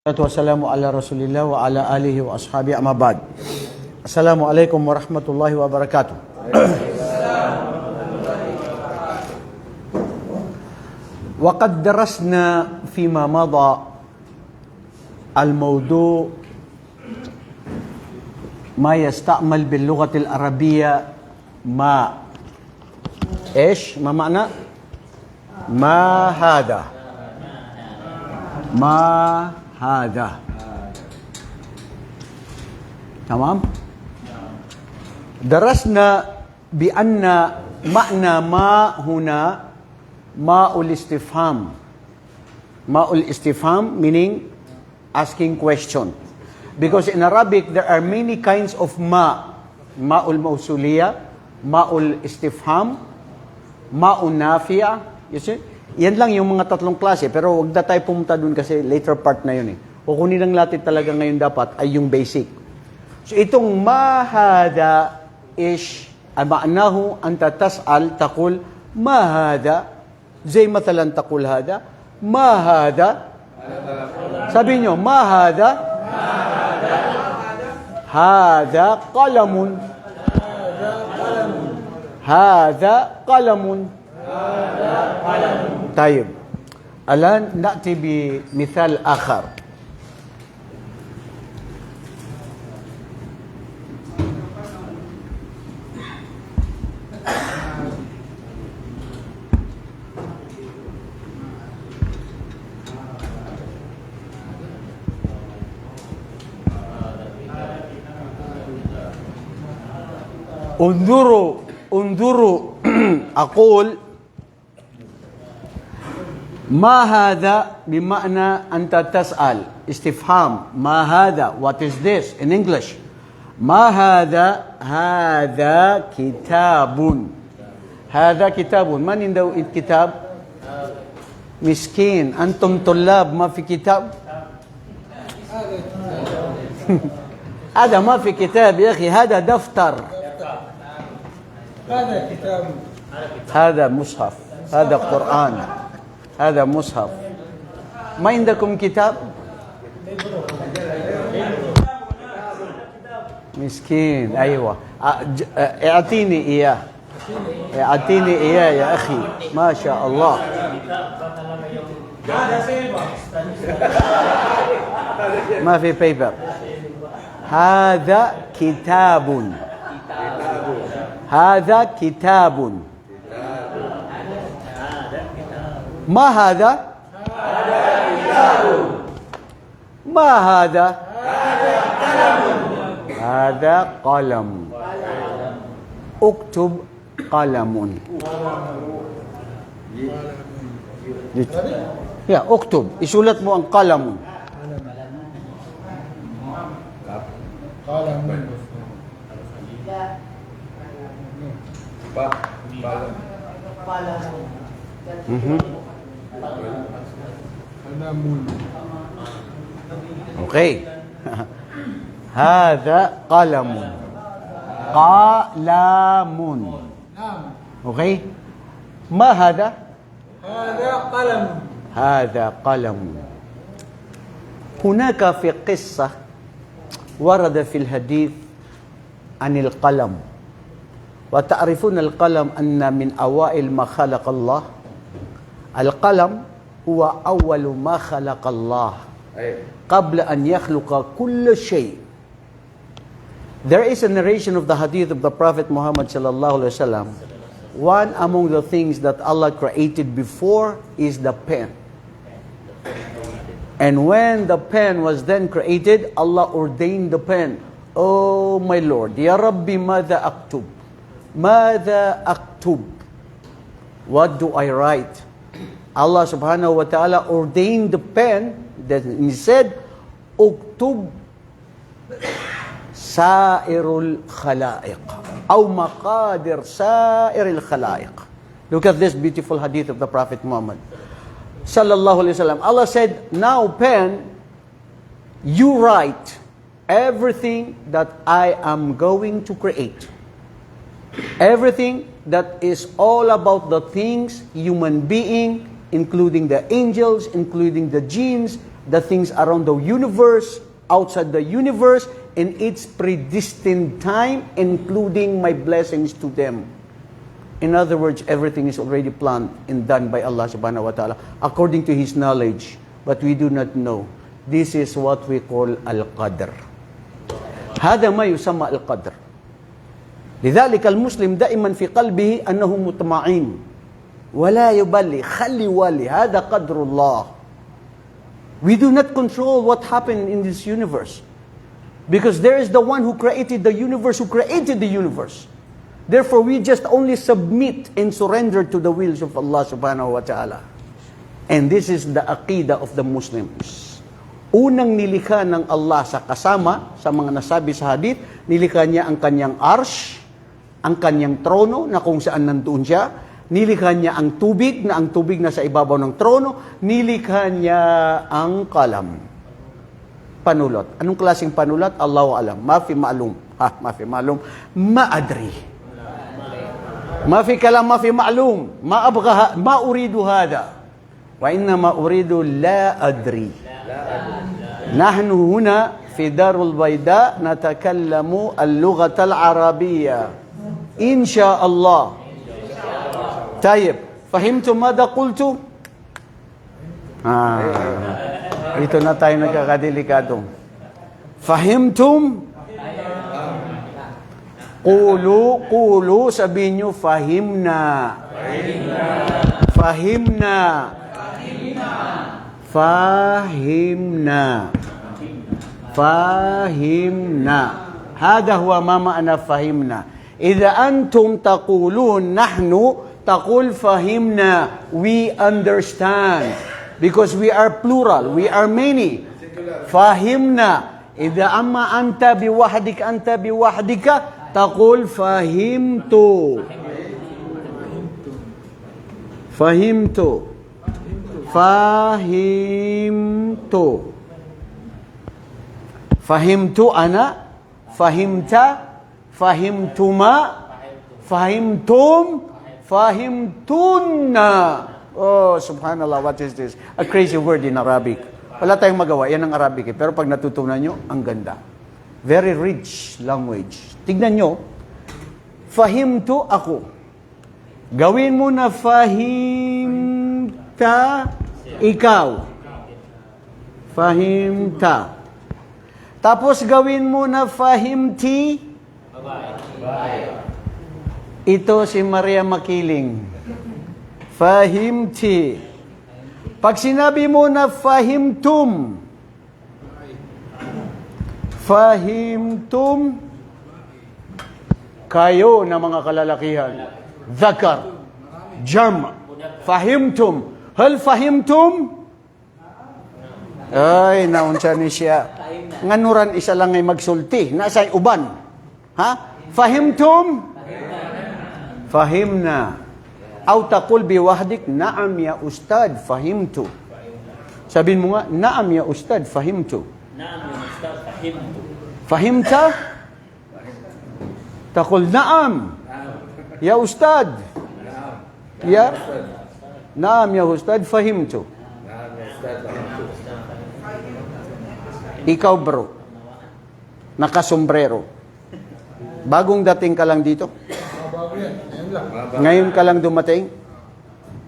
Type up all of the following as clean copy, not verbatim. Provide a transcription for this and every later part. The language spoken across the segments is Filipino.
Wassalamu ala rasulillah wa ala alihi wa ashabi amma ba'd. Assalamualaikum warahmatullahi wabarakatuh. وقد درسنا فيما مضى الموضوع ما يستعمل باللغة العربية ما إيش؟ ما معنى؟ ما هذا؟ ما هذا تمام. درسنا بأن معنى ما هنا ماء الاستفهام. ماء الاستفهام meaning asking question, because in Arabic there are many kinds of ma'ul mausuliyah, ma'ul istifham, ma'ul nafi'ah. You see, yan lang yung mga tatlong klase, pero wag na tayo pumunta dun kasi later part na yun eh. Kukunin lang natin talaga ngayon dapat ay yung basic. So itong ma hada ish, ma'nahu anta tas'al taqul ma hada, zay mathalan taqul hada, ma hada. Sabi nyo, ma hada? Hada qalamun. Hada qalamun. طيب الآن نأتي بمثال آخر. انظروا أقول ما هذا بمعنى أنت تسأل استفهام. ما هذا, what is this in English? ما هذا? هذا كتاب. هذا كتاب. من عنده الكتاب؟ مسكين. أنتم طلاب ما في كتاب. هذا ما في كتاب يا أخي، هذا دفتر. هذا كتاب. هذا مصحف. هذا قرآن. هذا مصحف. ما عندكم كتاب؟ مسكين. أيوة، اعطيني إياه. اعطيني إياه يا أخي، ما شاء الله. ما في بيبر. هذا كتاب. هذا كتاب. ما هذا؟ ما هذا؟ هذا قلم. اكتب قلم. يا اكتب، isulat mo ang قلم. اوكي. هذا قلم. قلم. اوكي. ما هذا؟ هذا قلم. هذا قلم. هناك في قصة ورد في الحديث عن القلم. وتعرفون القلم أن من أوائل ما خلق الله. القلم هو أول ما خلق الله قبل أن يخلق كل شيء. There is a narration of the hadith of the Prophet Muhammad sallallahu alaihi wasallam. One among the things that Allah created before is the pen. And when the pen was then created, Allah ordained the pen. Oh my Lord, Ya Rabbi, ماذا أكتب? ماذا أكتب? What do I write? Allah subhanahu wa ta'ala ordained the pen. He said, اكتب سائر الخلائق أو مقادر سائر الخلائق. Look at this beautiful hadith of the Prophet Muhammad sallallahu alaihi wasallam. Allah said, now pen, you write everything that I am going to create. Everything that is all about the things, human being, including the angels, including the jinns, the things around the universe, outside the universe, in its predestined time, including my blessings to them. In other words, everything is already planned and done by Allah subhanahu wa ta'ala according to His knowledge. But we do not know. This is what we call al-qadr. هذا ما يسمى القدر. لذلك المسلم دائما في قلبه أنه مطمئن ولا يبالي خلي والي هذا قدر الله. We do not control what happened in this universe because there is the one who created the universe, who created the universe. Therefore, we just only submit and surrender to the wills of Allah subhanahu wa ta'ala. And this is the aqidah of the Muslims. Unang nilikha ng Allah sa kasama, sa mga nasabi sa hadith, nilikha niya ang kanyang arsh, ang kanyang trono na kung saan nandoon siya, nilikha niya ang tubig na sa ibabaw ng trono, nilikha niya ang kalam. Panulat. Anong klaseng panulat? Allahu alam. Mafi ma'lum. Mafi ma'lum. Ma'adri. ما في كلام ما في معلوم ما أبغى ما أريد هذا وإنما أريد لا أدري نحن هنا في دار البيضاء نتكلم اللغة العربية إن شاء الله طيب فهمتم ماذا قلت؟ ito na tayo nagkakadelikado. Fahimtum? Qulu, sabihin nyo, fahimna. Fahimna. Fahimna. Fahimna. Hada huwa ma ma'na fahimna. Idha antum taqulun nahnu, taqul fahimna. We understand. Because we are plural, we are many. Fahimna. Idha amma anta biwahdika, taqul fahimtu. Fahimtu. Fahimtu. Fahimtu ana, fahimta, fahimtuma, fahimtum, fahimtunna. Oh, subhanallah, what is this? A crazy word in Arabic. Wala tayong magawa, yan ang Arabic. Pero pag natutunan nyo, ang ganda. Very rich language. Tignan nyo, fahimtu ako. Gawin mo na fahimta ikaw. Fahimta. Tapos gawin mo na fahimti. Ito si Maria Makiling. Fahimti. Pag sinabi mo na fahimtum, fahimtum, kayo na mga kalalakihan, zakar, jam, fahimtum, hal fahimtum? Ay, naunsa ni siya. Nganuran isa lang ay magsulti, nasa'y uban. Ha? Fahimtum? Fahimna. Aw taqul biwahdik, na'am ya ustad, fahimtu. Sabihin mo nga, na'am ya ustad, fahimtu. Na'am ya ustad, fahimtu. Fahimta? Taqul na'am. Ya ustad. Ya? Na'am ya ustad, fahimtu. Ikaw bro, nakasombrero. Bagong dating ka lang dito? Ngayon ka lang dumating?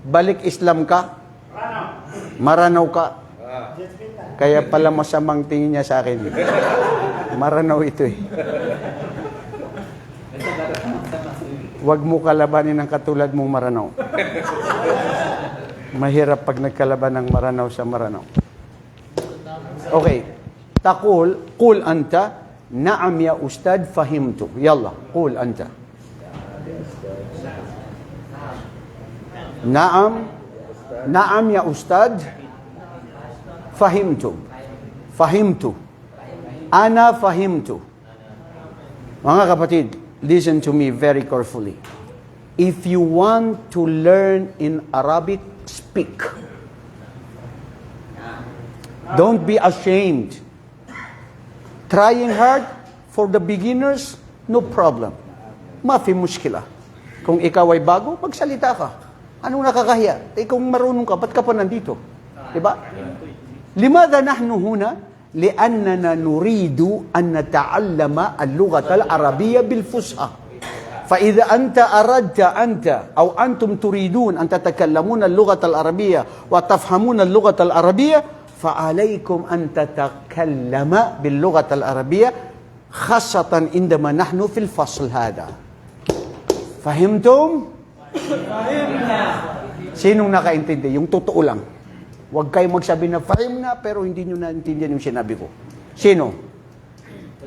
Balik Islam ka? Maranaw ka? Kaya pala masamang tingin niya sa akin. Maranaw ito eh. Huwag mo kalabanin ang katulad mong maranaw. Mahirap pag nagkalaban ng maranaw sa maranaw. Okay. Taqul, qul anta, na'am ya ustad, fahimtu. Yalla, qul anta. Naam, naam ya ustad, fahimtu. Fahimtu. Ana fahimtu. Mga kapatid, listen to me very carefully. If you want to learn in Arabic, speak. Don't be ashamed. Trying hard for the beginners, no problem. Mafi muskila. Kung ikaw ay bago, magsalita ka. Anong nakakahiya? Kung marunong ka, ba't ka pa nandito? Diba? لماذا نحن هنا؟ لأننا نريد أن نتعلم اللغة العربية بالفصحى. فإذا أنت أردت أو أنتم تريدون أن تتكلمون اللغة العربية وتفهمون اللغة العربية، فعليكم أن تتكلم باللغة العربية خاصة عندما نحن في الفصل هذا. فهمتم؟ Sinong nakaintindi? Yung totoo lang. Huwag kayong magsabi na fahim na pero hindi nyo naintindihan yung sinabi ko. Sino?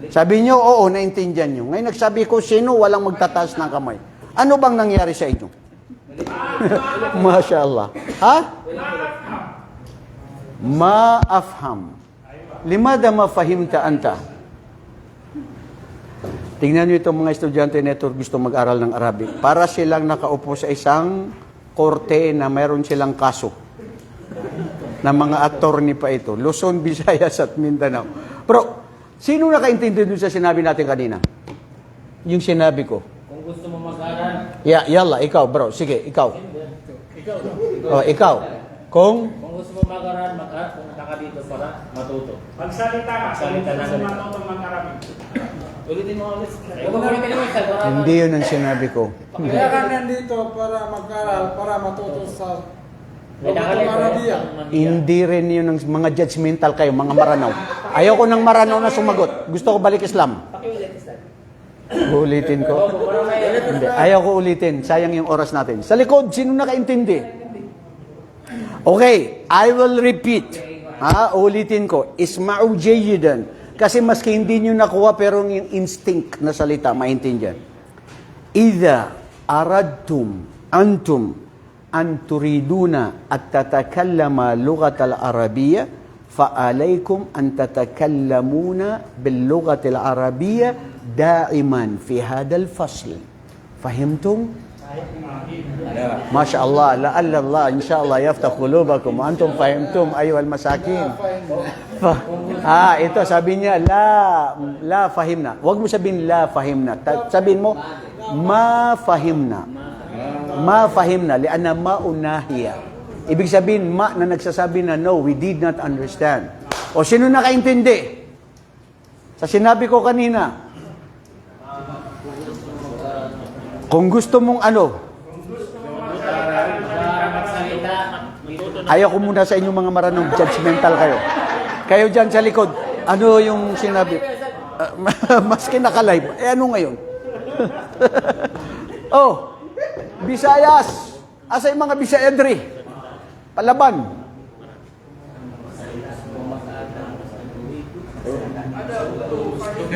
Sabi nyo, oo, naintindihan nyo. Ngayon nagsabi ko, sino walang magtataas ng kamay? Ano bang nangyari sa inyo? Masya Allah. Ha? Ma afham. Limada mafahimta anta. Tingnan nyo itong mga estudyante nito gusto mag-aral ng Arabic. Para silang nakaupo sa isang korte na mayroon silang kaso. Na mga attorney pa ito. Luzon, Visayas at Mindanao. Pero, sino nakaintindi doon sa sinabi natin kanina? Yung sinabi ko. Kung gusto mo mag-aral, Yalla, ikaw bro. Sige, ikaw. Ikaw. Kung gusto mo mag-aral, pumunta ka dito para matuto. Magsalita ka. Magsalita na. Gusto matutong mag-Arabic. Ulitin mo ulit. Ulitin mo isa. hindi yun ang sinabi ko. Kaya ka nandito para mag-aral, para matuto sa May Lugatong nakalip. Arabia. Hindi rin yun ang mga judgmental kayo, mga maranaw. Ayoko ng maranaw na sumagot. Gusto ko balik Islam. Pakiulit isa. Ulitin ko. Para may Hindi. Ayaw ko ulitin. Sayang yung oras natin. Sa likod, sino nakaintindi? Okay, I will repeat. Ulitin ko. Isma'u jayidan. Kasi maski hindi nyo nakuha, pero yung instinct na salita, maintindihan. Idha aradtum antum an turiduna at tatakallama lugat al-Arabiya, fa'alaykum an tatakallamuna bil-lugat al-Arabiya daiman fi hadal fasl. Fahimtum? ما شاء الله لعل الله إن شاء الله يفتح قلوبكم وأنتم فهمتم أيها المساكين. Ito sabi niya la fahimna. Huwag mo sabihin la fahimna. Sabihin mo ma fahimna. Ma fahimna lianna ma unahiya. Ibig sabihin ma na nagsasabi na no, we did not understand. O sino nakaintindi? Sa sinabi ko kanina, kung gusto mong ayaw ko muna sa inyong mga maranong judgmental kayo. Kayo dyan sa likod, ano yung sinabi? Maski naka-live, ano ngayon? Visayas! Asa yung mga Visayadri? Palaban.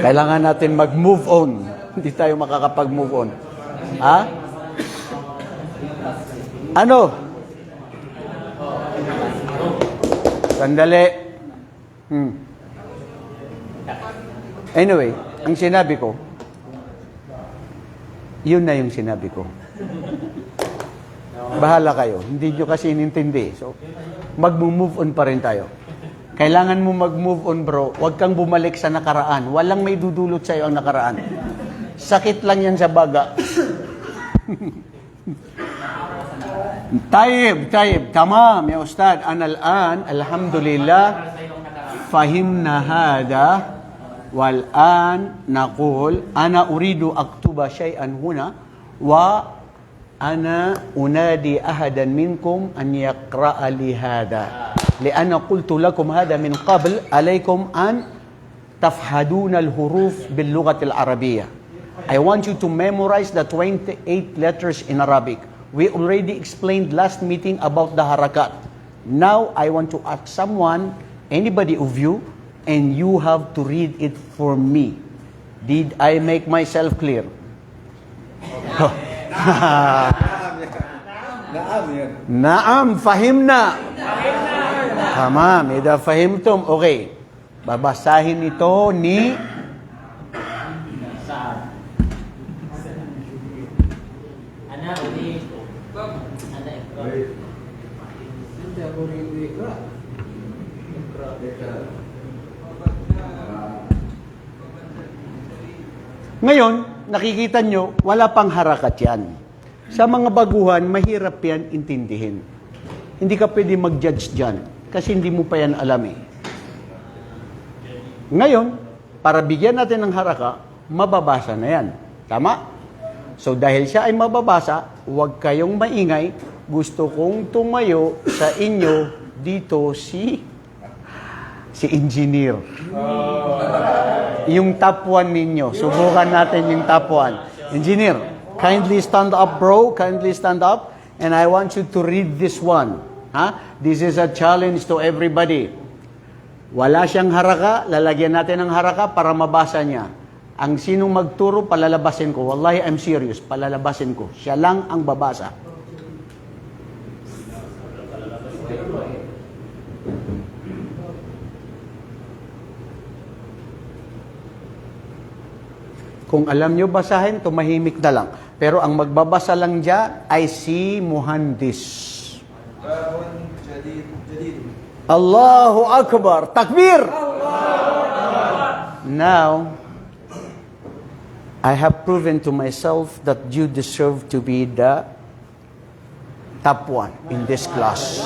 Kailangan natin mag-move on. Hindi tayo makakapag-move on. Ano? Sandali. Anyway, ang sinabi ko, yun na yung sinabi ko. Bahala kayo. Hindi nyo kasi inintindi. So, mag-move on pa rin tayo. Kailangan mo mag-move on, bro. Huwag kang bumalik sa nakaraan. Walang may dudulot sa'yo ang nakaraan. Sakit lang yan sa baga. طيب تمام يا أستاذ أنا الآن الحمد لله فهمنا هذا والآن نقول أنا أريد أكتب شيئا هنا وأنا أنادي أحدا منكم أن يقرأ لي هذا لأن قلت لكم هذا من قبل عليكم أن تفهدون الحروف باللغة العربية. I want you to memorize the 28 letters in Arabic. We already explained last meeting about the harakat. Now, I want to ask someone, anybody of you, and you have to read it for me. Did I make myself clear? Naam, fahimna. Tamam, idha fahimtum. Okay. Babasahin ito ni Ana ulit. Ngayon, nakikita nyo, wala pang harakat yan. Sa mga baguhan, mahirap yan intindihin. Hindi ka pwede mag-judge dyan. Kasi hindi mo pa yan alam eh. Ngayon, para bigyan natin ng haraka, mababasa na yan. Tama? So dahil siya ay mababasa, huwag kayong maingay. Gusto kong tumayo sa inyo dito si engineer. Yung top 1 ninyo. Subukan natin yung top 1. Engineer, kindly stand up, bro. Kindly stand up. And I want you to read this one. This is a challenge to everybody. Wala siyang haraka, lalagyan natin ng haraka para mabasa niya. Ang sinong magturo, palalabasin ko. Wallahi, I'm serious. Palalabasin ko. Siya lang ang babasa. Kung alam nyo basahin, tumahimik na lang. Pero ang magbabasa lang dyan ay si Muhandis. Allahu Akbar! Takbir! Now, I have proven to myself that you deserve to be the top 1 in this class.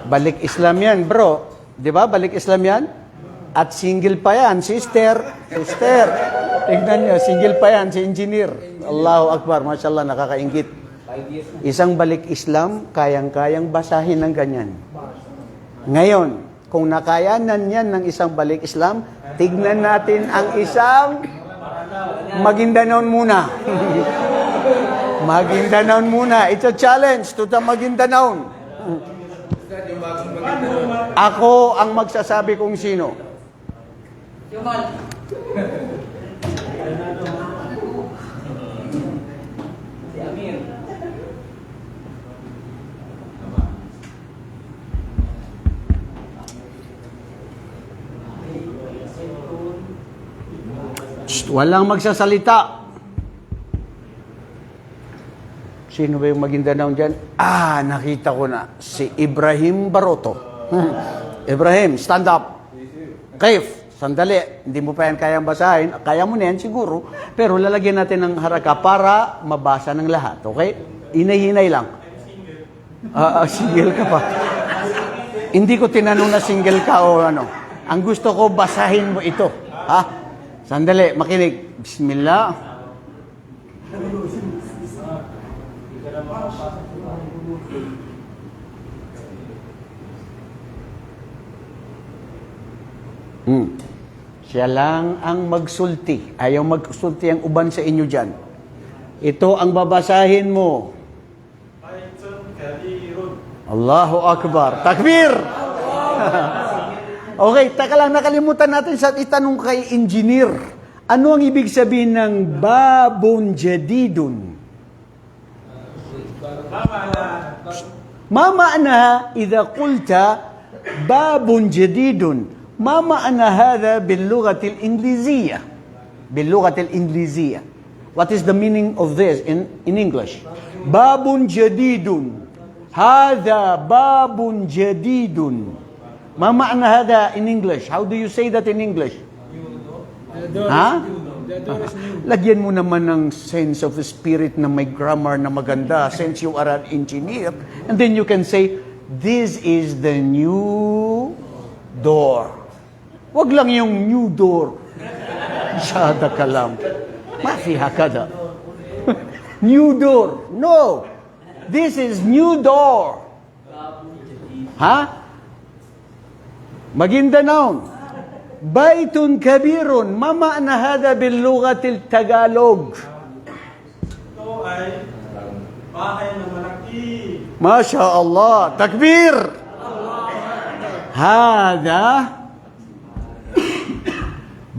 Balik Islam yan, bro. Di ba? Balik Islam yan? At single pa yan, sister. Sister. Tignan nyo, single pa yan, si engineer. Allahu Akbar, mashallah, nakakaingit. Isang balik Islam, kayang-kayang basahin ng ganyan. Ngayon, kung nakayanan yan ng isang balik Islam, tignan natin ang isang Maguindanao muna. Maguindanao muna. It's a challenge to the Maguindanao. Ako ang magsasabi kung sino. Walang magsasalita. Sino ba yung Maguindanao dyan? Nakita ko na. Si Ibrahim Baroto. Ibrahim, stand up. Kaif, sandali. Hindi mo pa yan kayang basahin. Kaya mo na yan siguro. Pero lalagyan natin ng haraka para mabasa ng lahat. Okay? Inay-hinay lang. Single ka pa. Hindi ko tinanong na single ka o ano. Ang gusto ko, basahin mo ito. Ha? Sandali, makinig. Bismillah. Siya lang ang magsulti. Ayaw magsulti ang uban sa inyo dyan. Ito ang babasahin mo. Allahu Akbar. Takbir! Okay, taka lang, nakalimutan natin sa itanong kay engineer. Ano ang ibig sabihin ng babun jadidun? Ma ma'na idha qulta babun jadidun? ما معنى هذا باللغة الإنجليزية؟ باللغة الإنجليزية. What is the meaning of this in English? باب جديد. هذا باب جديد. ما معنى هذا in English? How do you say that in English? Lagyan mo naman ng sense of spirit na may grammar na maganda since you are an engineer. And then you can say, this is the new door. Wag lang yung new door. Masyada ka lang. Mafiha ka da. New door. No. This is new door. Ha? Maguindanao. Baitun kabirun. Ma ma'na hada bil lughatil Tagalog? Ito ay bahay na malaki. Masya Allah. Takbir. Hada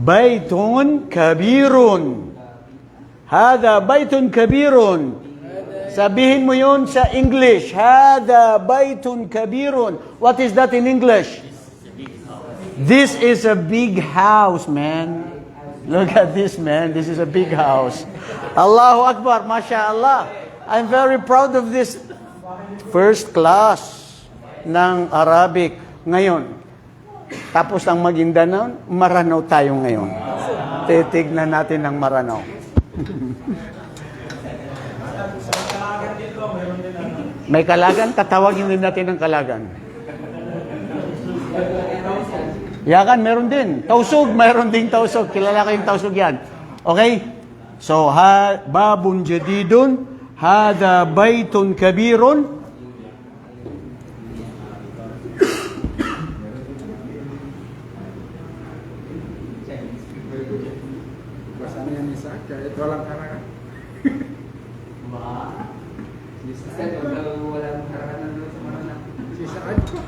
baitun kabirun. Hada baitun kabirun. Sabihin mo yun sa English. Hada baitun kabirun. What is that in English? This is a big house, man. Look at this, man. This is a big house. Allahu Akbar. Masya Allah. I'm very proud of this first class ng Arabic. Ngayon, tapos ang Maguindanao, Maranao tayo ngayon. Titignan natin ang Maranao. May Kalagan, tatawagin din natin ang Kalagan. Yakan, meron din. Tausog, meron ding tausog. Kilala ko yung tausog yan. Okay? So, babun jadidun, hada baytun kabirun. Bahasa yang bisa, kayak walang harangan. Sisa aja.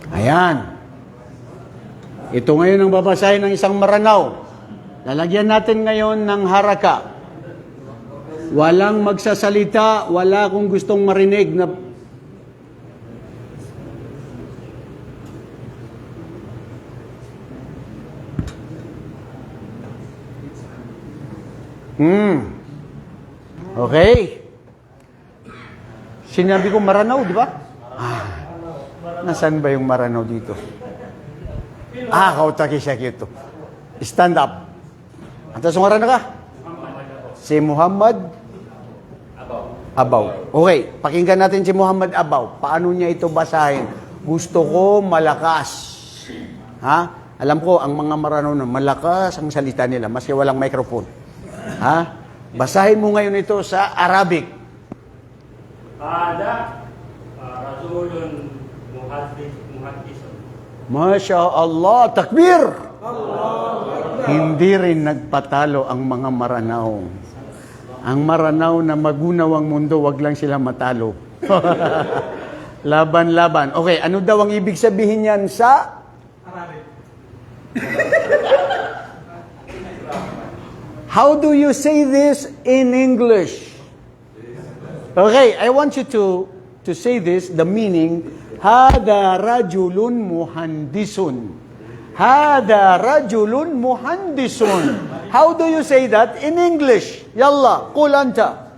Ayan. Ito ngayon ang babasahin ng isang Maranao. Lalagyan natin ngayon ng haraka. Walang magsasalita, wala akong gustong marinig na Okay. Sinabi ko Maranao, di ba? Nasaan ba yung Maranao dito? Kautaki siya kito. Stand up. Antas ng Maranao ka? Si Muhammad Abaw. Okay, pakinggan natin si Muhammad Abaw. Paano niya ito basahin? Gusto ko malakas. Ha? Alam ko, ang mga Maranao na malakas ang salita nila, maski walang microphone. Ha? Basahin mo ngayon ito sa Arabic. Ada Rasulun Muhaddisun. Masya Allah, takbir! Hindi rin nagpatalo ang mga Maranao. Ang Maranao na magunaw ang mundo, wag lang sila matalo. Laban-laban. Okay, ano daw ang ibig sabihin yan sa? How do you say this in English? Okay, I want you to say this, the meaning, Hada rajulun muhandisun. Hada rajulun muhandisun. How do you say that in English? Yalla, qul anta.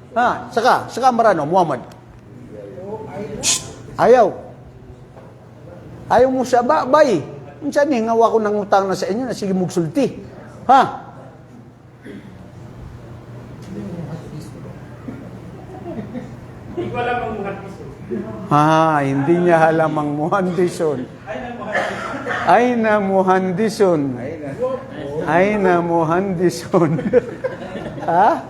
Saka Marano, Muhammad. Shh, ayaw. Ayaw mo sa bay. Minsan ngawa ko ng utang na sa inyo na sige mugsulti. Ha? Hindi ko alam ang muhaddisun. Hindi niya alam ang muhandison. Aina muhandison. Aina muhandison. Ha?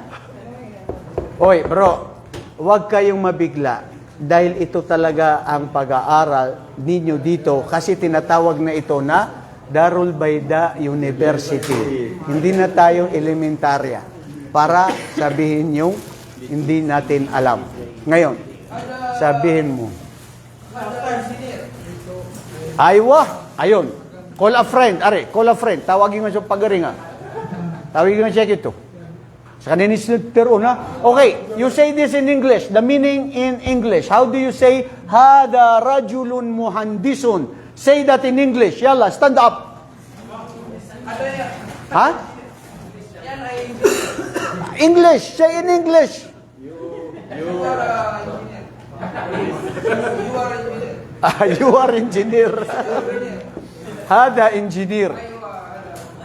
Oy, bro, huwag kayong mabigla dahil ito talaga ang pag-aaral ninyo dito kasi tinatawag na ito na Darul Bayda University. Hindi na tayo elementarya para sabihin yung hindi natin alam. Ngayon, sabihin mo. Ayun. Call a friend. Call a friend. Tawagin mo siya pagaringa. Tawagin mo siya ito. Sa kanina na. Okay, you say this in English. The meaning in English. How do you say, Hada rajulun muhandisun? Say that in English. Yalla, stand up. Ha? English. Say in English. You are engineer. Hada engineer.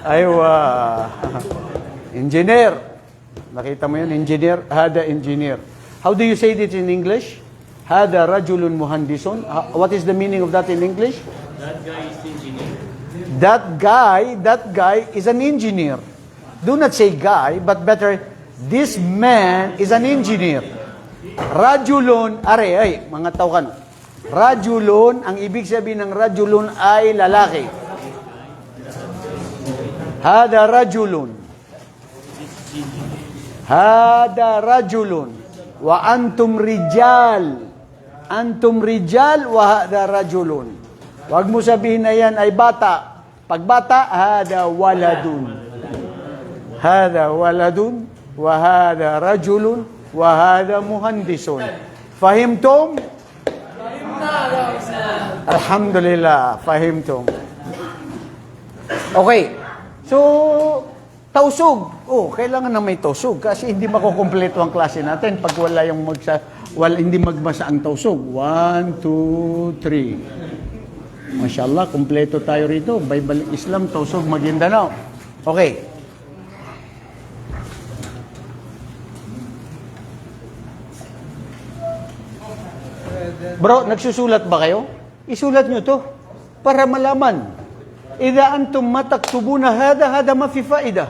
Aywa. Engineer. Nakita mo yun, engineer? Hada engineer. How do you say this in English? Hada rajulun muhandison. What is the meaning of that in English? That guy is engineer. That guy is an engineer. Do not say guy, but better, this man is an engineer. Rajulun, mga taukan. Rajulun, ang ibig sabihin ng rajulun ay lalaki. Hada rajulun. Hada rajulun. Wa antum rijal. Antum rijal wa hada rajulun. Huwag mo sabihin na yan ay bata. Pag bata, hada waladun. Hada waladun wa hada rajulun wa hada muhandisun. Fahimtum? Alhamdulillah, fahimtum. Okay. So, tausog. Kailangan na may tausog kasi hindi makukumpleto ang klase natin pag wala yung hindi magbasa ang tausog. 1, 2, 3. Mashallah, kumpleto tayo rito. Bible Islam, tausog, Maguindanao. Okay. Bro, nagsusulat ba kayo? Isulat nyo to para malaman. Idha antum ma taktubuna hada ma fi faida.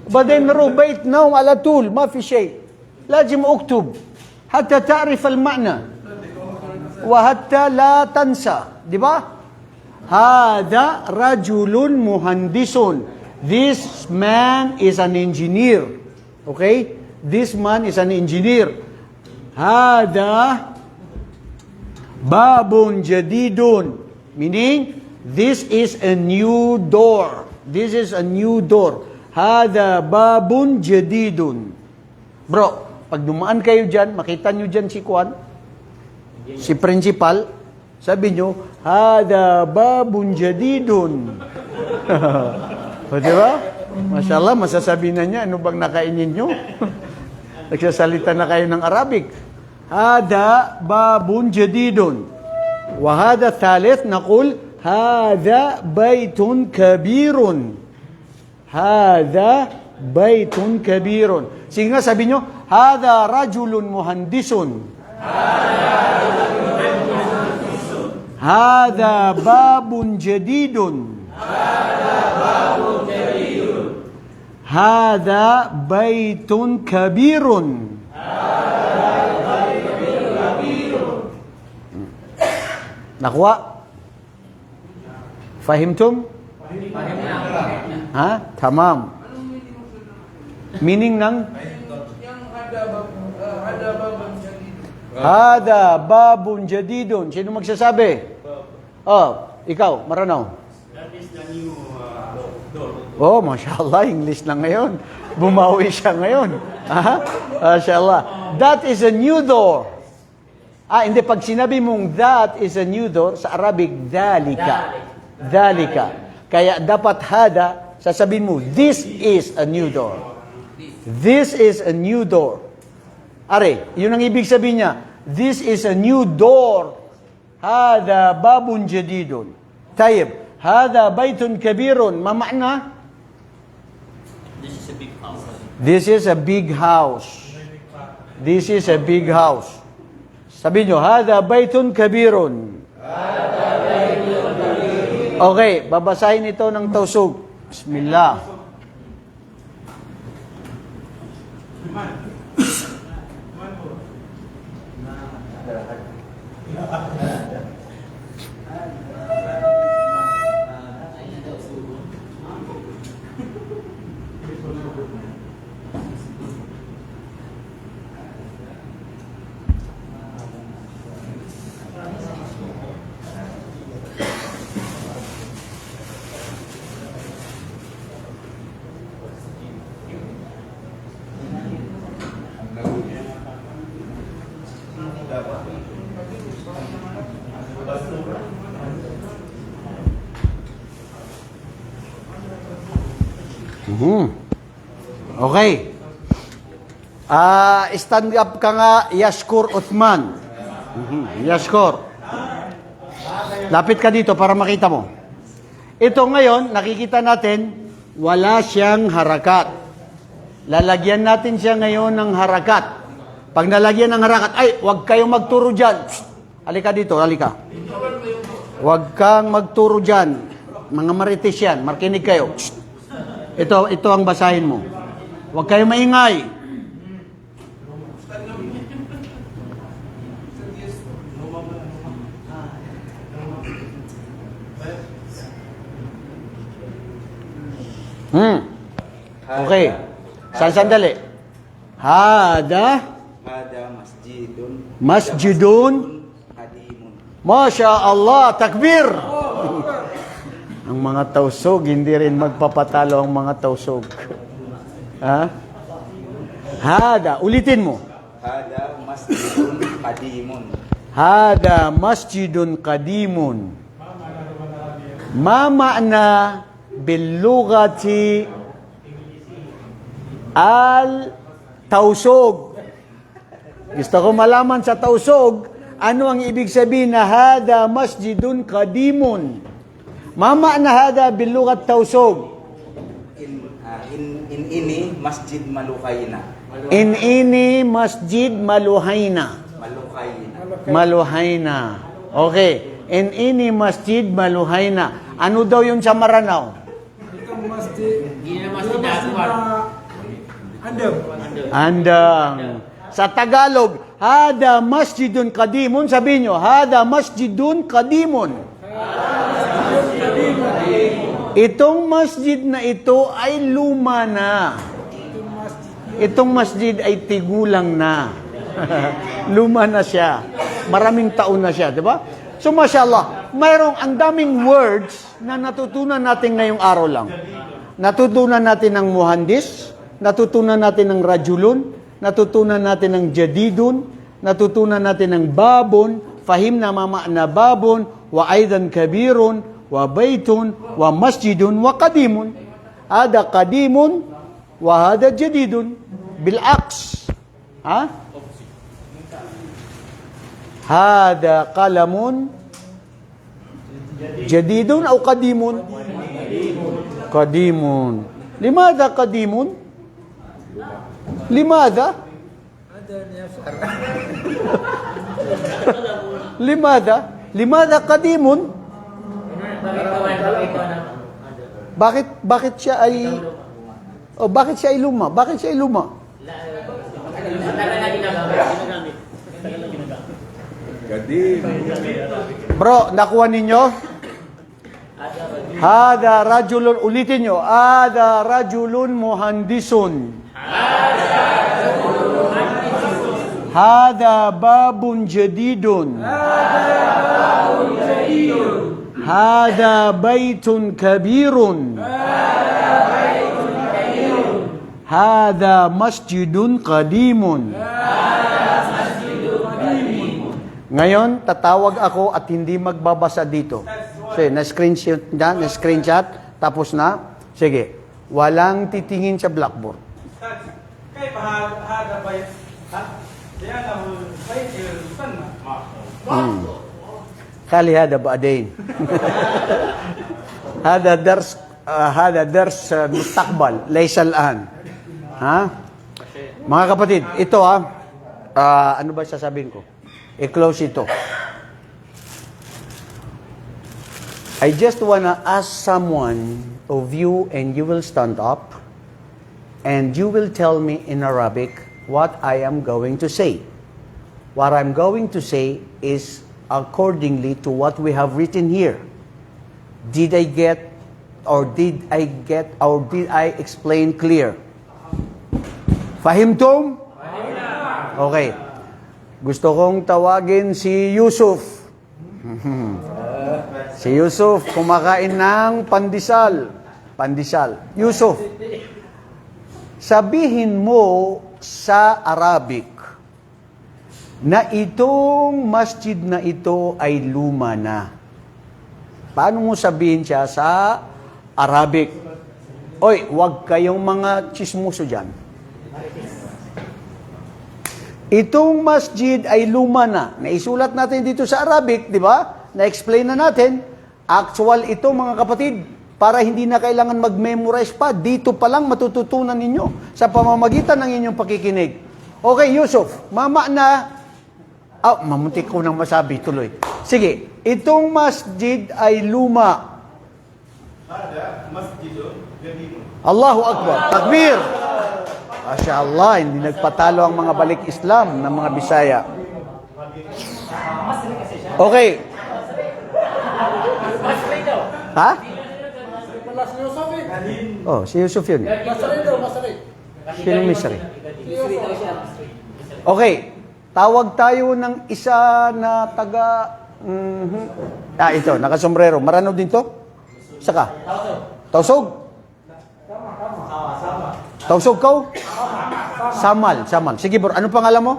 Baden rubayt naum ala tul, ma fi shay. Lajim uktub hatta ta'rif al-ma'na wa hatta la tansa. Di ba? Hada rajulun muhandisun. This man is an engineer. Okay? This man is an engineer. Hada babun jadidun. Meaning, this is a new door. This is a new door. Hada babun jadidun. Bro, pag dumaan kayo dyan, makita nyo dyan si Kwan, si principal, sabi nyo, Hada babun jadidun. O, diba? Mashallah, masasabi na niya, ano bang nakainin nyo? Nagsasalita na kayo ng Arabic. Hada babun jadidun. Wahada thalith, naqul, Hada baytun kabirun. Hada baytun kabirun. Sige nga, sabi nyo, Hada rajulun muhandisun. Hada babun jadidun. Hada baytun kabirun. Nakuha? Fahimtum? Ha? Tamam. Meaning ng? Yang ada babun jadi. Hada babun jadidun. Sino magsasabi? Oh, ikaw, Maranaw. That is the new door. Oh, mashallah, English lang ngayon. Bumawi siya ngayon. Ha? Mashallah. That is a new door. Hindi, pag sinabi mong that is a new door, sa Arabic, dhalika. Dhalika. Kaya dapat hada, sasabihin mo, this is a new door. This is a new door. Are, yun ang ibig sabihin niya. This is a new door. Hada babun jadidun. Tayyib. Hada baytun kabirun. Ma ma'na? This is a big house. This is a big house. This is a big house. Sabi nyo, Hada baytun kabirun. Okay, babasahin ito ng tausug. Bismillah. Okay. Stand up ka nga, Yashkur Uthman. Yashkur. Lapit ka dito para makita mo. Ito ngayon, nakikita natin, wala siyang harakat. Lalagyan natin siya ngayon ng harakat. Pag nalagyan ng harakat, ay, huwag kayong magturo dyan. Psst! Halika dito, halika. Huwag kang magturo dyan. Mga marites yan, markinig kayo. Psst! Ito ang basahin mo. Huwag kayong maingay. Okay. Sandali. Hada masjidun Masya Allah, takbir! Ang mga tausog, hindi rin magpapatalo ang mga tausog. Ha? Hada, ulitin mo. Hada masjidun qadimun. Hada masjidun qadimun. Ma ma'na bil-lughati al-tausog. Gusto ko malaman sa tausog, ano ang ibig sabihin na hada masjidun qadimun? Ma ma'na hada bil-lughat tausog? In ini masjid malukaina. In ini masjid maluhaina. Malukaina. Maluhayna. Okay. In ini masjid maluhayna. Ano daw yung sa Maranao? Itong masjid. Hindi na Masjid masjid na andam. Andang. Sa Tagalog, hada masjidun kadimun. Sabihin nyo, hada masjidun kadimun. Itong masjid na ito ay luma na. Itong masjid ay tigulang na. Luma na siya. Maraming taon na siya, di ba? So, mashallah, mayroong ang daming words na natutunan natin ngayong araw lang. Natutunan natin ng muhandis, natutunan natin ng rajulun, natutunan natin ng jadidun, natutunan natin ng babon, fahim na mama na babon, wa aidan kabirun, wa baytun, wa masjidun, wa kadimun. Hada kadimun, wa hada jadidun. Bil'aks. Ha? Hada kalamun, jadidun o kadimun? Kadimun. Limada kadimun? Limada? Limada? Limada kadimun? Bakit siya ay bakit siya ay luma? Bakit siya ay luma? Bro, nakuha ninyo? Hada rajulun, ulitin nyo. Hada rajulun muhandisun. Hada babun jadidun. Hada baytun kabirun. Hada masjidun qadimun. Ngayon, tatawag ako at hindi magbabasa dito. So, na-screenshot, tapos na. Sige, walang titingin sa blackboard. كيف هذا بيت؟ لأنه بيت يسمى. خلي هذا بعدين. هذا درس مستقبل ليس الآن. Ha? Mga kapatid, ito ano ba sasabihin ko? I-close ito. I just wanna ask someone of you and you will stand up and you will tell me in Arabic what I am going to say. What I'm going to say is accordingly to what we have written here. Did I explain clear? Fahimtum? Okay. Gusto kong tawagin si Yusuf. Si Yusuf, kumakain ng pandesal. Pandesal. Yusuf, sabihin mo sa Arabic na itong masjid na ito ay luma na. Paano mo sabihin siya sa Arabic? Oy, wag kayong mga chismoso dyan. Itong masjid ay luma na. Naisulat natin dito sa Arabic, di ba? Na-explain na natin. Actual ito, mga kapatid, para hindi na kailangan mag-memorize pa. Dito pa lang matututunan ninyo sa pamamagitan ng inyong pakikinig. Okay, Yusuf, mama na... mamuntik ko nang masabi, tuloy. Sige, itong masjid ay luma. Allahu Akbar. Takbir! Masya Allah, hindi nagpatalo ang mga balik Islam ng mga Bisaya. Okay. Ha? Malas ni Yusuf eh. Oh, si Yusuf yun. Masari daw, masari. Sinong Misri? Okay. Tawag tayo ng isa na taga... ito, nakasombrero. Marano din to? Saka? Tausog? Tausog ko? Samal. Sige bro, ano pangalan mo?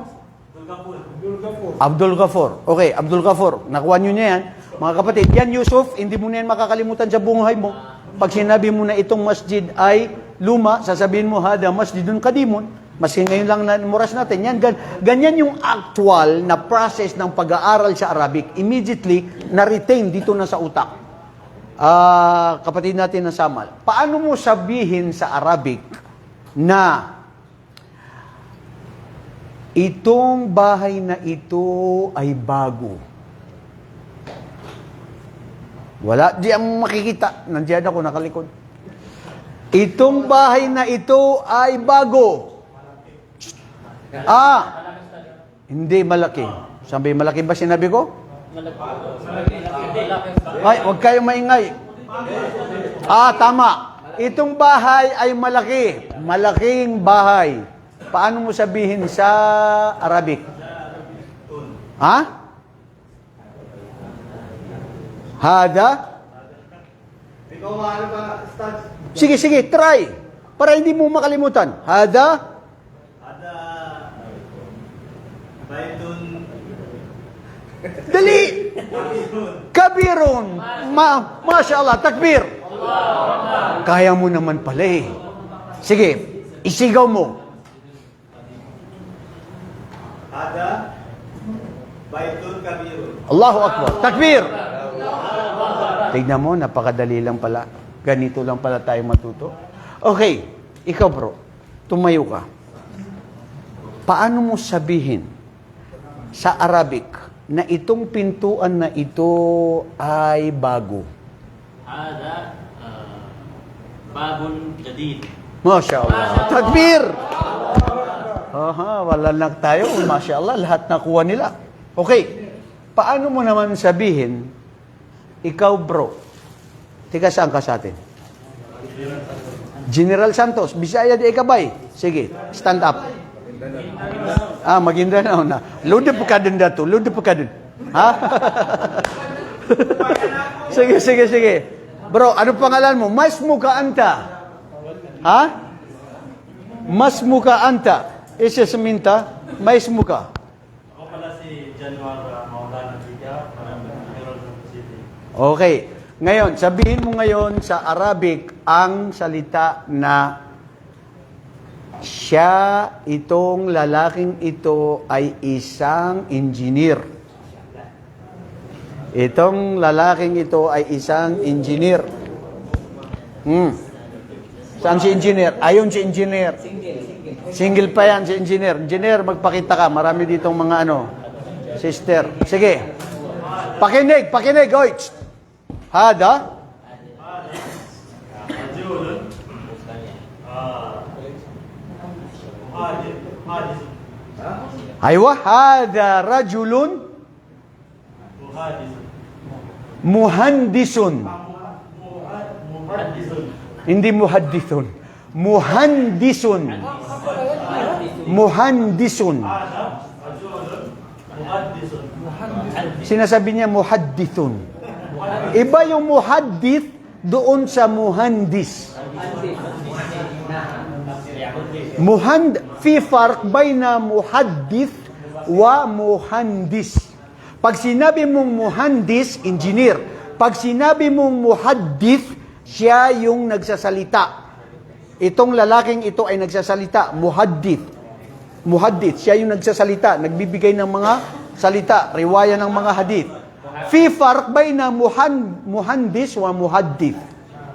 Abdul Ghafur. Okay, Abdul Ghafur. Nakuha nyo niya yan. Mga kapatid, yan Yusuf, hindi mo na yan makakalimutan sa buhay mo. Pag sinabi mo na itong masjid ay luma, sasabihin mo, hada masjidun kadimun. Maski ngayon lang namuras natin. Yan, ganyan yung actual na process ng pag-aaral sa Arabic. Immediately, na-retain dito na sa utak. Kapatid natin na Samal. Paano mo sabihin sa Arabic na Itong bahay na ito ay bago. Wala, di ang makikita. Nandiyan ako, nakalikod. Itong bahay na ito ay bago. Hindi malaki. Sabi, malaki ba sinabi ko? Ay, huwag kayong maingay. Tama. Itong bahay ay malaki. Malaking bahay. Paano mo sabihin sa Arabic? Hada? Sige, try. Para hindi mo makalimutan. Hada? Dali! Kabirun! Masya Allah, takbir! Kaya mo naman pala eh. Sige, isigaw mo. Baitun kabirun. Allahu Akbar. Takbir! Tignan mo, napakadali lang pala. Ganito lang pala tayo matuto. Okay, ikaw bro, tumayo ka. Paano mo sabihin sa Arabic na itong pintuan na ito ay bago? هذا باب جديد. Masya Allah. Takbir! Wala lang tayo. Masya Allah, lahat nakuha nila. Okay, paano mo naman sabihin, ikaw bro, tika saan ka sa atin? General Santos, Bisaya di Ikabay. Sige, stand up. Maguindanao na. Lude po ka din dato. Lude po ka din. Ha? Sige. Bro, ano pangalan mo? Mas muka anta. Ha? Mas muka anta. Isa seminta, mais muka. Ako pala si Januar Maulana Biga, Quezon City. Okay. Ngayon, sabihin mo ngayon sa Arabic ang salita na siya, itong lalaking ito ay isang engineer. Itong lalaking ito ay isang engineer. Saan si engineer? Ayun si engineer. Single pa yan si engineer. Engineer, magpakita ka. Marami ditong mga sister. Sige. Pakinig. Oy. Hada? Aywa, hada rajulun muhandisun. Hindi muhaddithun. Muhandisun. Sinasabi niya muhaddithun. Iba yung muhaddith doon sa muhandis. Fi farq bayna muhaddith wa muhandis. Pag sinabi mong muhandis, engineer. Pag sinabi mong muhaddith, siya yung nagsasalita. Itong lalaking ito ay nagsasalita, muhaddith. Siya yung nagsasalita, nagbibigay ng mga salita, riwaya ng mga hadith. Fi farq bayna muhandis wa muhaddith.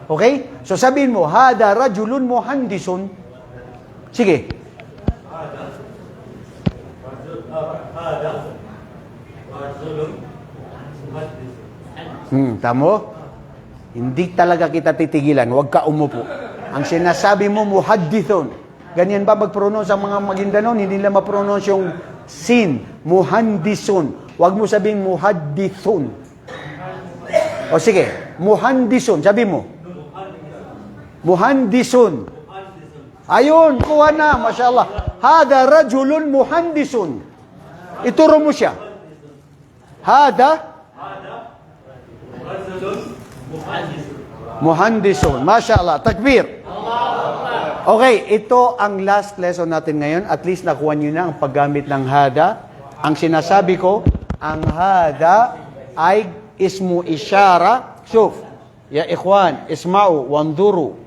Okay? So sabihin mo, hada rajulun muhandisun. Sige. Tamo? Hindi talaga kita titigilan. Huwag ka umupo. Ang sinasabi mo, muhaddithun. Ganyan ba mag-pronounce ang mga Maguindanao? Hindi nila ma-pronounce yung sin. Muhandisun. Huwag mo sabihin muhaddithun. O sige, muhandisun. Sabi mo. Muhandisun. Ayun, kuha na. Masya Allah. Hada rajulun muhandisun. Ituro mo siya. Hada muhandisun. Masya Allah. Takbir. Okay, ito ang last lesson natin ngayon. At least nakuha nyo na ang paggamit ng hada. Ang sinasabi ko, ang hada ay ismu isyara. Shuf, ya ikhwan, isma'u, wanduru.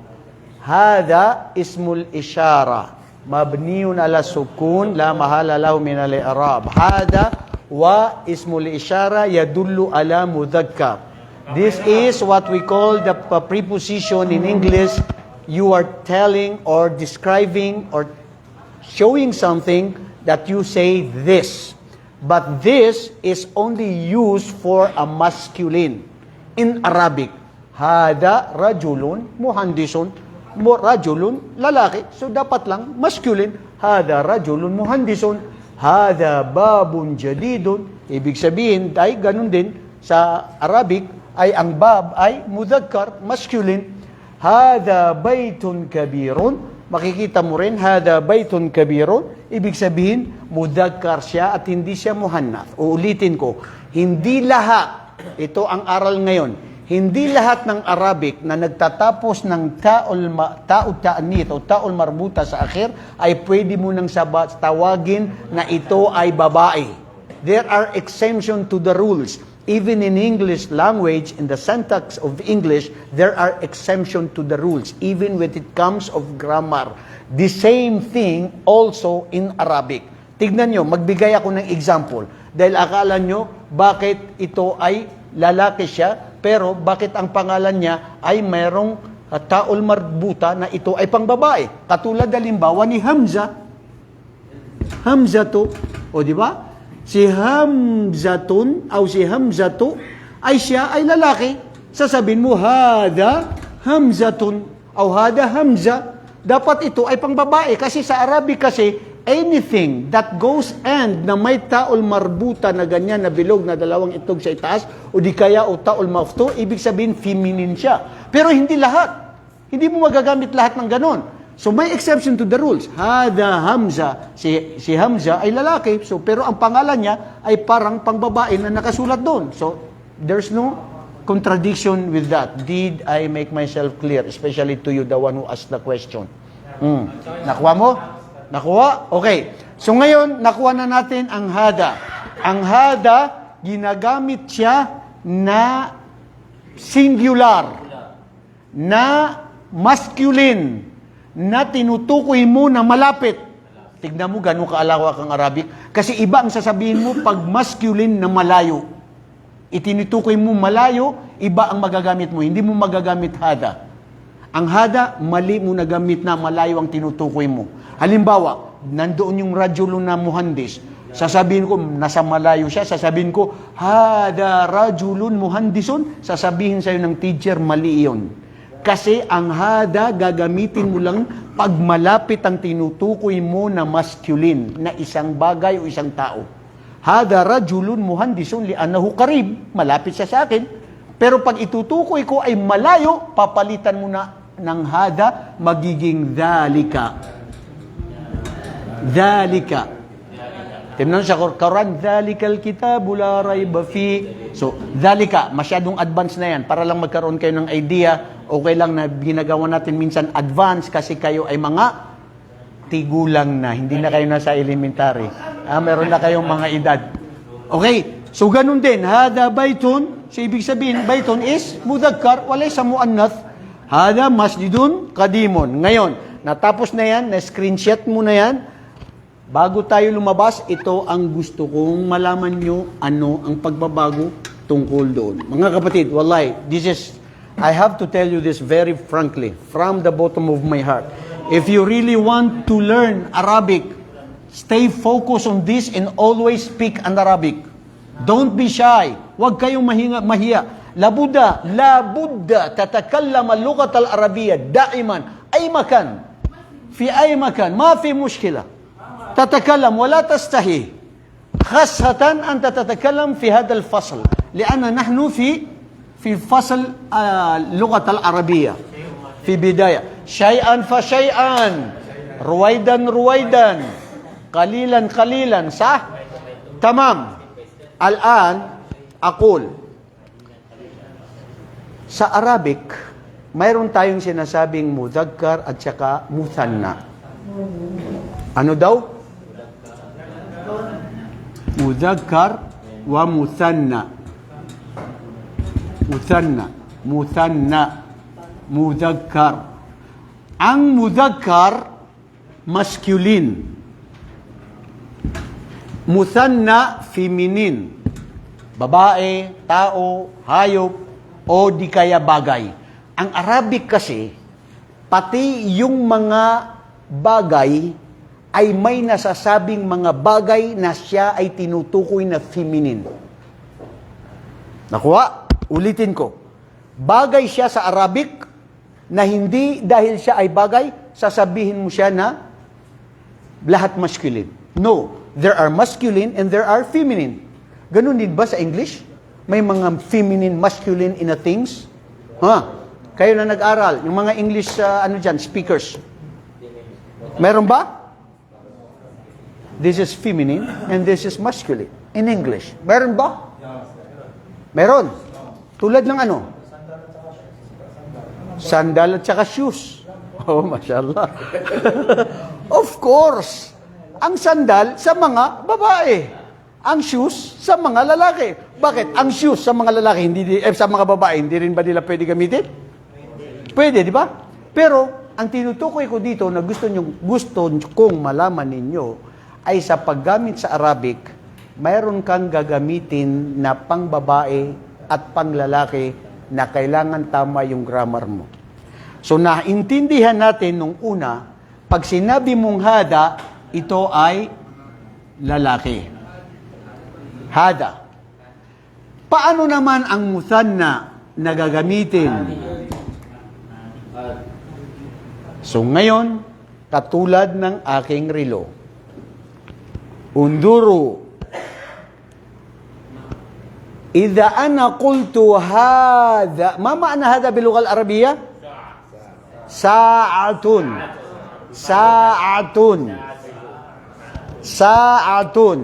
Hada ismul isyara. Mabniyun ala sukun, la mahala lahu min al-i'rab. Hada wa ismul isyara yadullu ala mudhakkar. This is what we call the preposition in English. You are telling or describing or showing something that you say this. But this is only used for a masculine. In Arabic, hada rajulun muhandisun. Rajulun, lalaki. So dapat lang masculine. Hada rajulun muhandisun. Hada babun jadidun. Ibig sabihin, ay ganun din sa Arabic, ay ang bab ay mudhakkar, masculine. Hada baytun kabirun. Makikita mo rin, hada baytun kabirun. Ibig sabihin, mudhakkar siya at hindi siya muhannath. Uulitin ko, hindi lahat, ito ang aral ngayon, hindi lahat ng Arabic na nagtatapos ng ta'ul ta'nith o ta'ul marbuta sa akhir ay pwede mo nang tawagin na ito ay babae. There are exemptions to the rules. Even in English language, in the syntax of English, there are exemptions to the rules, even when it comes of grammar. The same thing also in Arabic. Tignan nyo, magbigay ako ng example. Dahil akala nyo, bakit ito ay lalaki siya, pero bakit ang pangalan niya ay mayroong ta'ul marbuta na ito ay pangbabae. Katulad halimbawa ni Hamza. Hamza to, o di ba? Si Hamzatun o si Hamzatu ay siya ay lalaki. Sasabihin mo, hada Hamzatun o hada Hamza. Dapat ito ay pangbabae kasi sa Arabic kasi anything that goes and na may ta'ul marbuta na ganyan na bilog na dalawang itog sa itaas o di kaya o ta'ul mafto, ibig sabihin feminine siya. Pero hindi lahat. Hindi mo magagamit lahat ng ganon. So may exception to the rules. Hada Hamza, si Hamza ay lalaki. So pero ang pangalan niya ay parang pangbabae na nakasulat doon. So there's no contradiction with that. Did I make myself clear, especially to you, the one who asked the question? Nakuha mo? Nakuha? Okay. So ngayon, nakuha na natin ang hada. Ang hada, ginagamit siya na singular, na masculine, na tinutukoy mo na malapit. Tignan mo gano'ng kaalawak ang Arabic. Kasi iba ang sasabihin mo pag masculine na malayo. Itinutukoy mo malayo, iba ang magagamit mo. Hindi mo magagamit hada. Ang hada, mali mo nagamit na malayo ang tinutukoy mo. Halimbawa, nandoon yung rajulun na muhandis. Sasabihin ko, nasa malayo siya. Sasabihin ko, hada rajulun muhandisun. Sasabihin sa'yo ng teacher, mali iyon. Kasi ang hada, gagamitin mo lang pag malapit ang tinutukoy mo na masculine, na isang bagay o isang tao. Hada rajulun muhandisun li'annahu qarib, malapit siya sa akin. Pero pag itutukoy ko ay malayo, papalitan mo na ng hada, magiging dhalika. Dhalika. Tingnan sa Quran, dhalikal kitabu la rayba fi. So, dhalika, masyadong advance na yan. Para lang magkaroon kayo ng idea, okay lang na ginagawa natin minsan advance kasi kayo ay mga tigulang na. Hindi na kayo nasa elementary. Meron na kayong mga edad. Okay, so ganun din. Hada baytun. So, ibig sabihin, baytun is mudhakkar, walay sa muannath. Hada masjidun qadimun. Ngayon, natapos na yan, na-screenshot mo na yan. Bago tayo lumabas, ito ang gusto kong malaman nyo ano ang pagbabago tungkol doon. Mga kapatid, wallahi, I have to tell you this very frankly, from the bottom of my heart. If you really want to learn Arabic, stay focused on this and always speak an Arabic. Don't be shy. Huwag kayong mahiya. Labudda, tatakallam al-lugat al-Arabiyya daiman, ay makan. Fi ay makan, ma fi mushkila. تتكلم ولا تستحي خاصة أنت تتكلم في هذا الفصل لأن نحن في فصل اللغة العربية في بداية شيئا فشيئا رويدا قليلا صح؟ تمام. الآن أقول sa Arabic mayroon tayong sinasabing mudhakkar at saka muthanna. Ano daw? Mudhakkar wa muthanna. Mudhakkar. Ang mudhakkar, masculine. Muthanna, feminine. Babae, tao, hayop, o di kaya bagay. Ang Arabic kasi, pati yung mga bagay ay may nasasabing mga bagay na siya ay tinutukoy na feminine. Nakuha? Ulitin ko. Bagay siya sa Arabic na hindi dahil siya ay bagay, sasabihin mo siya na lahat masculine. No. There are masculine and there are feminine. Ganun din ba sa English? May mga feminine, masculine in a things? Kayo na nag-aral, yung mga English, speakers. Meron ba? This is feminine and this is masculine in English. Meron ba? Meron. Tulad ng ano? Sandal at saka shoes. Oh, mashallah. Of course. Ang sandal sa mga babae. Ang shoes sa mga lalaki. Bakit? Ang shoes sa mga lalaki, sa mga babae, hindi rin ba nila pwede gamitin? Pwede, di ba? Pero, ang tinutukoy ko dito na gusto kong malaman ninyo ay sa paggamit sa Arabic, mayroon kang gagamitin na pang-babae at pang-lalaki na kailangan tama yung grammar mo. So, naintindihan natin nung una, pag sinabi mong hada, ito ay lalaki. Hada. Paano naman ang muthanna na gagamitin? So, ngayon, katulad ng aking relo, unduru. Idha ana qultu hadha, ma ma'na hadha bil lugha al arabiyya? Sa'atun. Sa'atun. Sa'atun.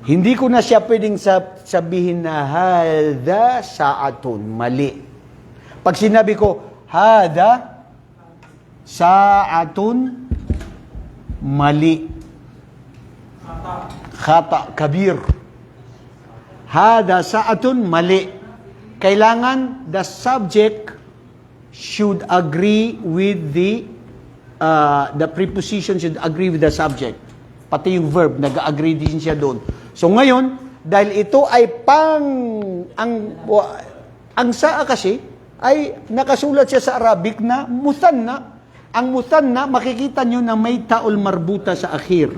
Hindi ko na siya pwedeng sabihin na hadha sa'atun. Mali. Pag sinabi ko hadha sa'atun, mali. Khata kabir. Hada sa'atun, mali. Kailangan the subject should agree with the preposition should agree with the subject. Pati yung verb, nag-agree din siya doon. So ngayon, dahil ito ay ang saa kasi ay nakasulat siya sa Arabic na muthanna. Ang muthanna, makikita nyo na may taol marbuta sa akhir.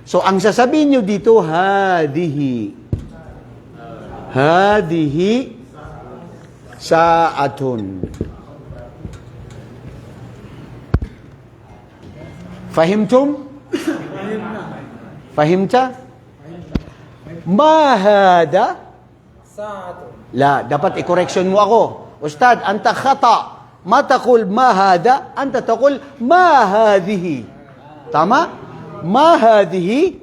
So, ang sasabihin nyo dito, hadihi. Hadihi sa'atun. Fahimtum? Fahimta? Ma hada? Sa'atun. La, dapat i-correction mo ako. Ustad, anta khata. Ma taqul ma hada, anta taqul ma hadihi. Tama? Ma hadihi?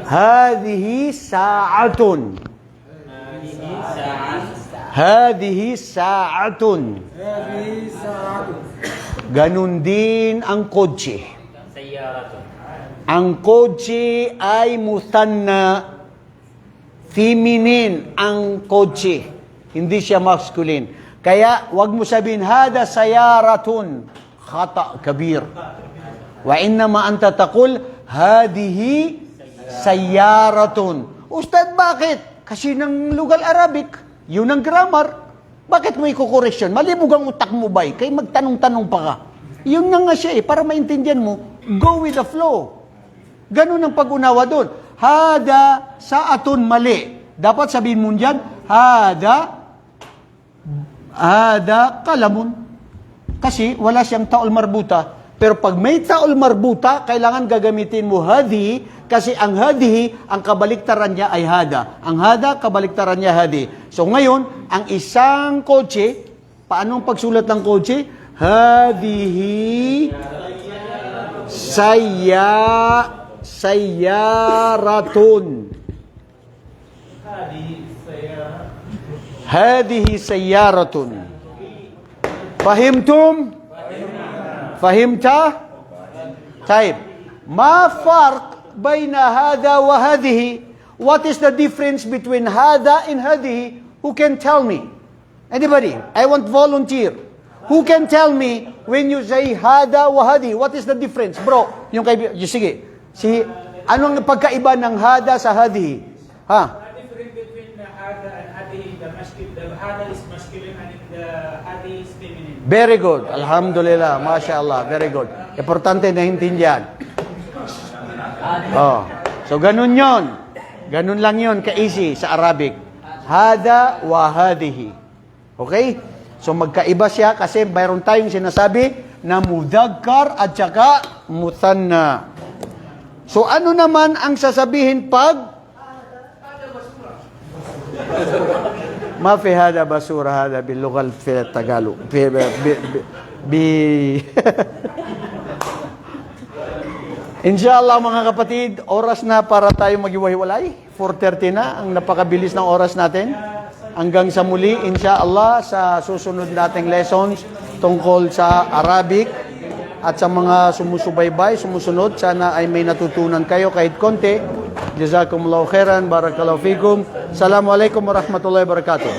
Hadihi sa'atun. Hadihi sa'atun. Hadihi sa'atun. Ganun din ang kotse. Sayyaratun. Ang kotse ay muthanna, feminine ang kotse. Hindi siya masculine. Kaya, wag mo sabihin, hada sayaratun. Khata kabir. Wa innama anta taqul, hadihi sayaratun. Ustad, bakit? Kasi ng lugal Arabic, yun ang grammar. Bakit mo i-correction? Malibog ang utak mo ba? Kaya magtanong-tanong pa ka. Yun na nga siya para maintindihan mo, go with the flow. Ganun ang pag-unawa doon. Hada sa'atun, mali. Dapat sabihin mo dyan, hada kalamun. Kasi wala siyang taol marbuta. Pero pag may taol marbuta, kailangan gagamitin mo hadi, kasi ang hadi, ang kabaliktaran niya ay hada. Ang hada, kabaliktaran niya hadi. So ngayon, ang isang kotse, paano ang pagsulat ng kotse? Hadihi sayaratun. Hadihi sayaratun. Fahimtum? Fahimta? Taib. Ma farq bayna hada wa hadihi? What is the difference between hada and hadihi? Who can tell me? Anybody? I want volunteer. Who can tell me when you say hada wa hadihi? What is the difference? Bro, yung sige. Ano ang pagkaiba ng hada sa hadihi? Ha? The difference between the hada and hadihi, the hada is masculine and the hadi is feminine. Very good. Alhamdulillah. MashaAllah. Very good. Importante na intindihan. Oh. So, ganun yon. Ganun lang yon ka-easy sa Arabic. Hada wa hadihi. Okay? So, magkaiba siya kasi mayroon tayong sinasabi na mudhakkar at saka muthanna. So, ano naman ang sasabihin pag ما في هذا بصورة هذا باللغة في التقالو Inshallah mga kapatid, oras na para tayo maghiwa-hiwalay. 4:30 na, ang napakabilis ng oras natin. Hanggang sa muli, inshallah, sa susunod nating lessons tungkol sa Arabic at sa mga sumusubaybay, sumusunod. Sana ay may natutunan kayo kahit konti. Jazakumullahu khairan, barakallahu fikum. Assalamualaikum warahmatullahi wabarakatuh.